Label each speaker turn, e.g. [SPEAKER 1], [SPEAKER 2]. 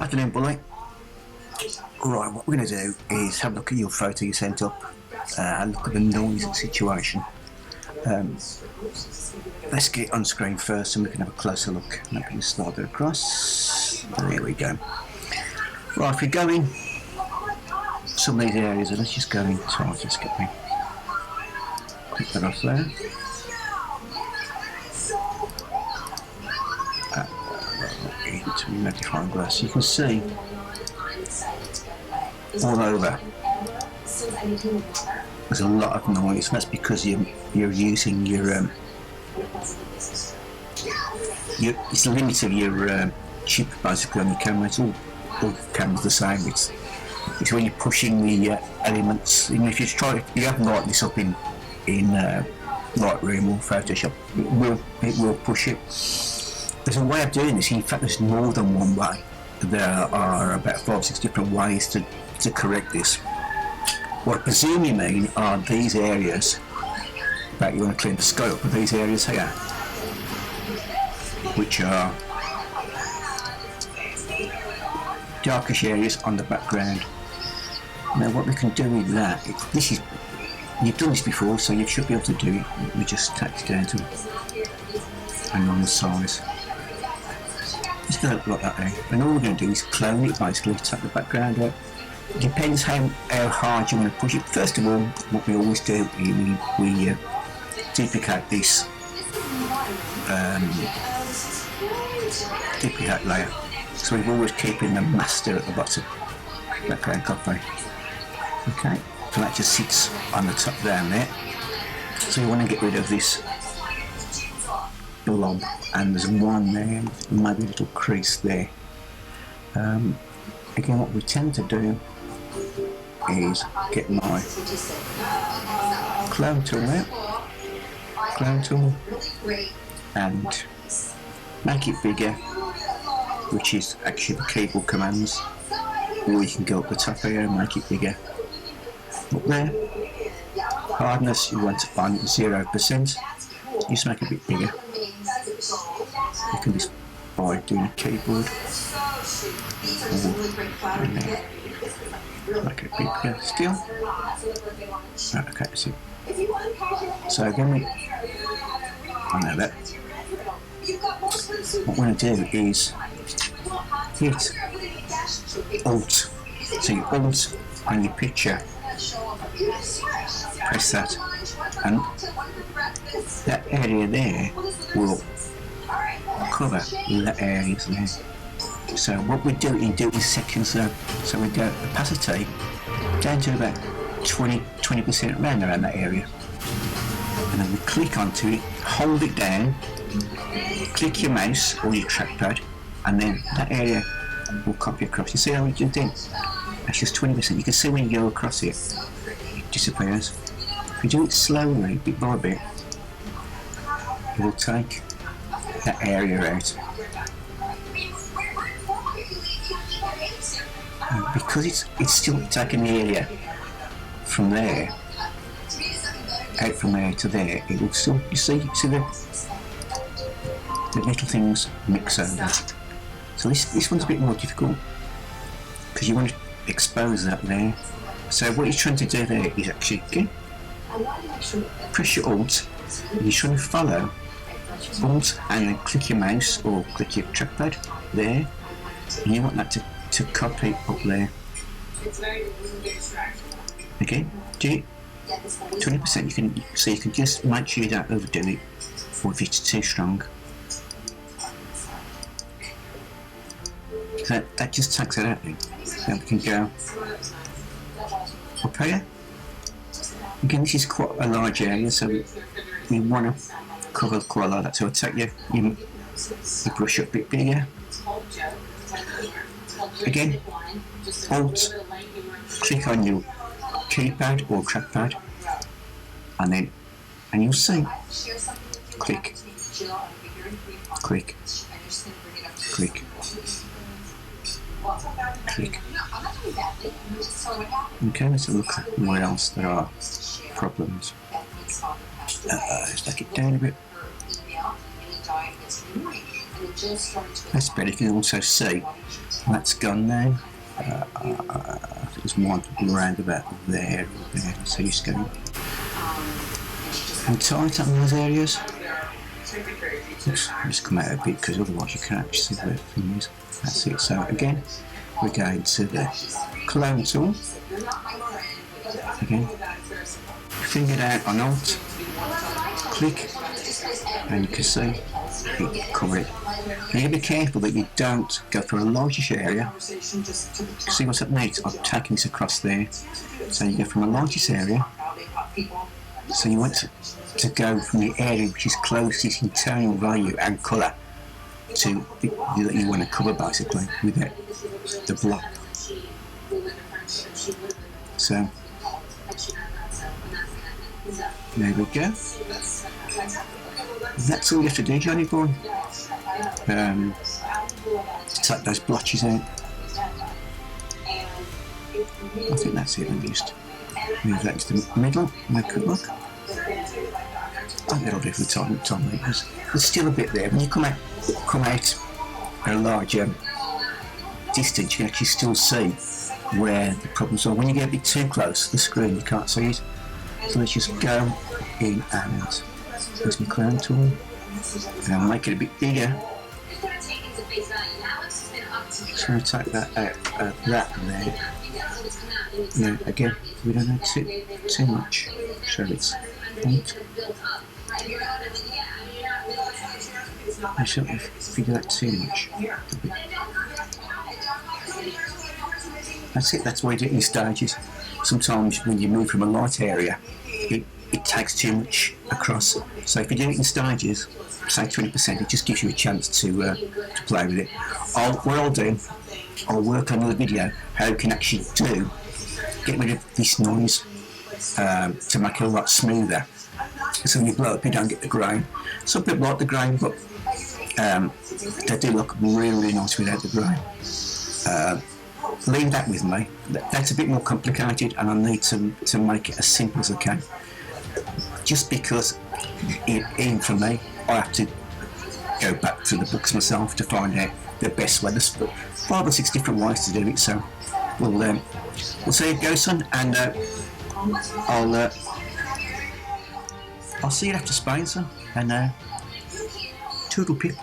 [SPEAKER 1] Afternoon, bully. Right, what we're going to do is have a look at your photo you sent up and look at the noise situation. Let's get it on screen first and we can have a closer look. Let me slide it across. There we go. Right, if we go in some of these areas, let's just go in twice. Let's get me. Click that off there. Into magnifying glass, you can see all over there's a lot of noise. That's because you're using your it's the limit of your chip basically on your camera. It's all cameras the same. It's when you're pushing the elements. Even if you haven't got this up in Lightroom or Photoshop, it will push it. There's a way of doing this. In fact, there's more than one way. There are about 5 or 6 different ways to correct this. What I presume you mean are these areas that you want to clean the sky up with, these areas here, which are darkish areas on the background. Now what we can do with that, you've done this before, so you should be able to do it. We just tack it down to a normal size. It's going to look like that there. And all we're going to do is clone it basically, take the background out. It depends how hard you want to push it. First of all, what we always do is we duplicate this duplicate layer. So we're always keeping the master at the bottom. Background copy. Okay, so that just sits on the top down there. So you want to get rid of this blob, and there's one there, maybe a little crease there. Again, what we tend to do is get my clone tool out, and make it bigger, which is actually the keyboard commands, or you can go up the top here and make it bigger. Up there, hardness you want on 0%, just make it a bit bigger. You can just by doing a keyboard, or make it bigger still. Right, okay, so again, I know that. What we're going to do is hit Alt. So you Alt on your picture, press that, and that area there will cover that area there. So what we do in seconds though, so we go opacity down to about 20% around that area, and then we click onto it, hold it down, click your mouse or your trackpad, and then that area will copy across. You see how it did? That's just 20%. You can see when you go across it, it disappears. If you do it slowly, bit by bit, it will take that area out. And because it's still taking the area from there, out from there to there, it will still, you see the little things mix over. So this one's a bit more difficult because you want to expose that there. So what you're trying to do there is actually press your Alt, and you're trying to follow Alt and then click your mouse or click your trackpad there, and you want that to copy up there. Okay, do it 20%. You can just make sure you don't overdo it, or if it's too strong. So that just takes it out then. Then we can go up here. Again, this is quite a large area, so we want to cover quite a lot of that. So I'll take your brush up a bit bigger. Again, Alt, click on your keypad or trackpad, and you'll see, click, click, click, click. Okay, let's look at where else there are problems. Let's take it down a bit. That's better. You can also see That's gone now. There's one round about there, so you're just going and tight on those areas. Oops, just come out a bit because otherwise you can't actually see where the thing is. That's it. So again, we're going to the clone tool. Again, finger down on Alt, click, and you can see it cover it. And you be careful that you don't go for a largish area. See what's happening? I'm taking this across there. So you go from a largest area. So you want to go from the area which is closest in tonal value and colour to that you want to cover basically with the block. So there we go. That's all you have to do, Johnny boy. Take those blotches out. I think that's it. Let me just move that to the middle. Make it look. I think that'll do for the time meters. There's still a bit there. When you come out at a larger distance, you can actually still see where the problems are. When you get a bit too close to the screen, you can't see it. So let's just go in and use my clone tool, and I'll make it a bit bigger. Just going to take that out, that there. Now again, we don't need too much, so it's point. I shouldn't figure that too much. That's it, that's why you do it in stages. Sometimes when you move from a light area, it takes too much across. So if you do it in stages, say 20%, it just gives you a chance to play with it. What I'll do, I'll work on another video how you can actually get rid of this noise to make it a lot smoother. So when you blow up, you don't get the grain. Some people like the grain, but they do look really, really nice without the grain. Leave that with me. That's a bit more complicated, and I need to make it as simple as I can. Just because, even for me, I have to go back through the books myself to find out the best way. There's 5 or 6 different ways to do it. So we'll see how it goes, son, and I'll see you after Spain, son, and toodle pip.